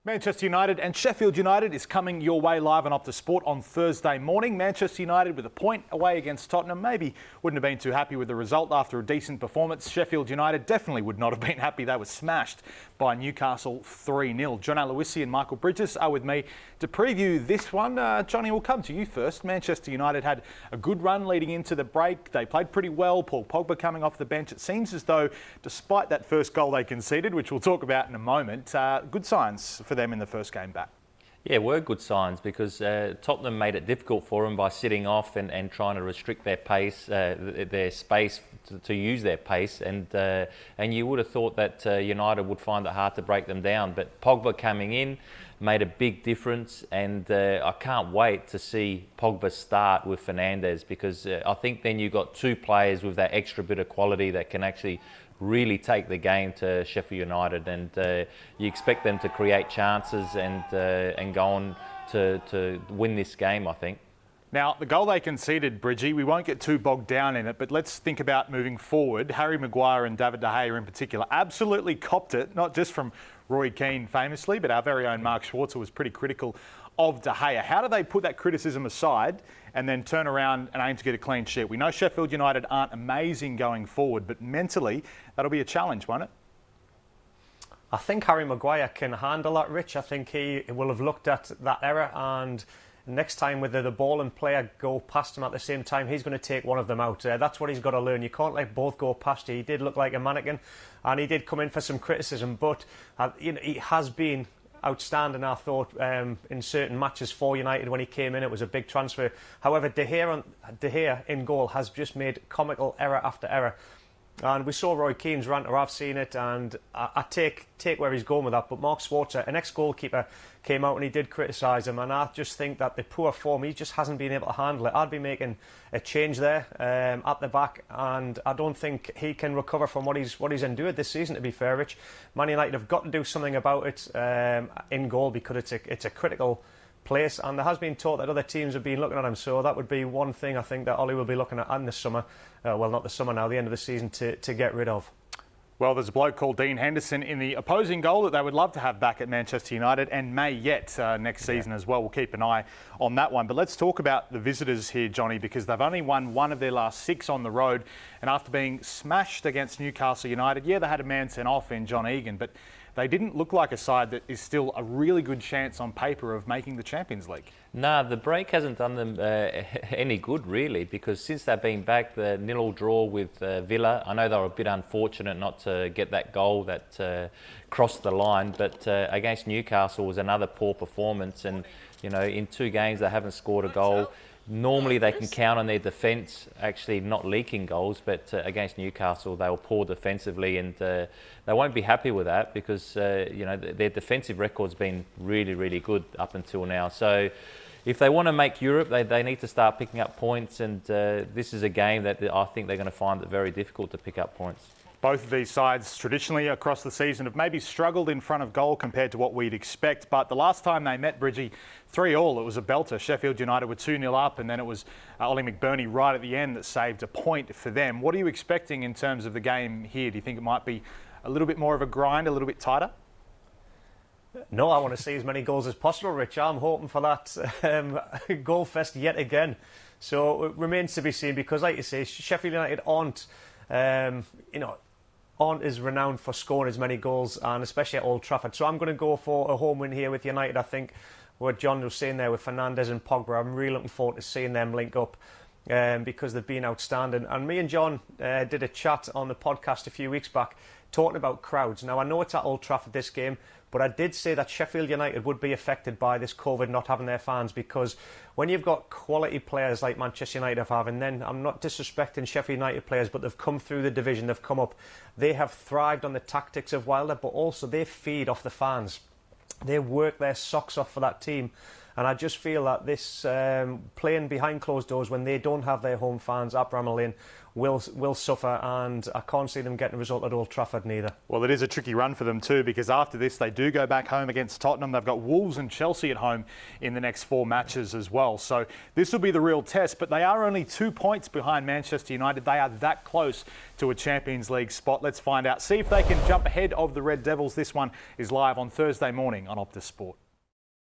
Manchester United and Sheffield United is coming your way live on Optus Sport on Thursday morning. Manchester United with a point away against Tottenham. Maybe wouldn't have been too happy with the result after a decent performance. Sheffield United definitely would not have been happy. They were smashed by Newcastle 3-0. John Aloisi and Michael Bridges are with me to preview this one. Johnny, we'll come to you first. Manchester United had a good run leading into the break. They played pretty well. Paul Pogba coming off the bench. It seems as though, despite that first goal they conceded, which we'll talk about in a moment, good signs for them in the first game back. Yeah, were good signs because Tottenham made it difficult for them by sitting off and trying to restrict their pace, their space to use their pace. And you would have thought that United would find it hard to break them down. But Pogba coming in made a big difference, and I can't wait to see Pogba start with Fernandes, because I think then you've got two players with that extra bit of quality that can actually really take the game to Sheffield United, and you expect them to create chances and go on to win this game, I think. Now, the goal they conceded, Bridgie, we won't get too bogged down in it, but let's think about moving forward. Harry Maguire and David De Gea in particular absolutely copped it, not just from Roy Keane famously, but our very own Mark Schwarzer was pretty critical of De Gea. How do they put that criticism aside and then turn around and aim to get a clean sheet? We know Sheffield United aren't amazing going forward, but mentally that'll be a challenge, won't it? I think Harry Maguire can handle that, Rich. I think he will have looked at that error, and next time whether the ball and player go past him at the same time, he's going to take one of them out. That's what he's got to learn. You can't let both go past you. He did look like a mannequin, and he did come in for some criticism, but he has been outstanding, I thought, in certain matches for United. When he came in, it was a big transfer. However, De Gea in goal has just made comical error after error. And we saw Roy Keane's rant, or I've seen it, and I take where he's going with that. But Mark Schwarzer, an ex-goalkeeper, came out and he did criticise him, and I just think that the poor form, he just hasn't been able to handle it. I'd be making a change there at the back, and I don't think he can recover from what he's endured this season, to be fair, Rich. Man United have got to do something about it in goal, because it's a critical place, and there has been talk that other teams have been looking at him, so that would be one thing I think that Ollie will be looking at in the summer, well, not the summer now, the end of the season, to get rid of. Well, there's a bloke called Dean Henderson in the opposing goal that they would love to have back at Manchester United, and may yet next season as well. We'll keep an eye on that one. But let's talk about the visitors here, Johnny, because they've only won one of their last 6 on the road, and after being smashed against Newcastle United, yeah, they had a man sent off in John Egan, but they didn't look like a side that is still a really good chance on paper of making the Champions League. Nah, the break hasn't done them any good, really, because since they've been back, the 0-0 draw with Villa, I know they were a bit unfortunate not to get that goal that crossed the line, but against Newcastle was another poor performance, and you know, in 2 games they haven't scored a goal. Normally they can count on their defence actually not leaking goals, but against Newcastle they were poor defensively, and they won't be happy with that, because you know, their defensive record's been really, really good up until now. So if they want to make Europe, they need to start picking up points, and this is a game that I think they're going to find it very difficult to pick up points. Both of these sides traditionally across the season have maybe struggled in front of goal compared to what we'd expect. But the last time they met, Bridgie, 3-3, it was a belter. Sheffield United were 2-0 up, and then it was Ollie McBurney right at the end that saved a point for them. What are you expecting in terms of the game here? Do you think it might be a little bit more of a grind, a little bit tighter? No, I want to see as many goals as possible, Rich. I'm hoping for that goal fest yet again. So it remains to be seen, because, like you say, Sheffield United aren't as renowned for scoring as many goals, and especially at Old Trafford. So I'm going to go for a home win here with United. I think what John was saying there with Fernandes and Pogba, I'm really looking forward to seeing them link up, because they've been outstanding. And me and John did a chat on the podcast a few weeks back talking about crowds. Now, I know it's at Old Trafford this game, but I did say that Sheffield United would be affected by this COVID not having their fans, because when you've got quality players like Manchester United have, and then I'm not disrespecting Sheffield United players, but they've come through the division, they've come up, they have thrived on the tactics of Wilder, but also they feed off the fans. They work their socks off for that team. And I just feel that this playing behind closed doors when they don't have their home fans at Bramall Lane will suffer, and I can't see them getting a result at Old Trafford neither. Well, it is a tricky run for them too, because after this they do go back home against Tottenham. They've got Wolves and Chelsea at home in the next 4 matches as well. So this will be the real test, but they are only 2 points behind Manchester United. They are that close to a Champions League spot. Let's find out. See if they can jump ahead of the Red Devils. This one is live on Thursday morning on Optus Sport.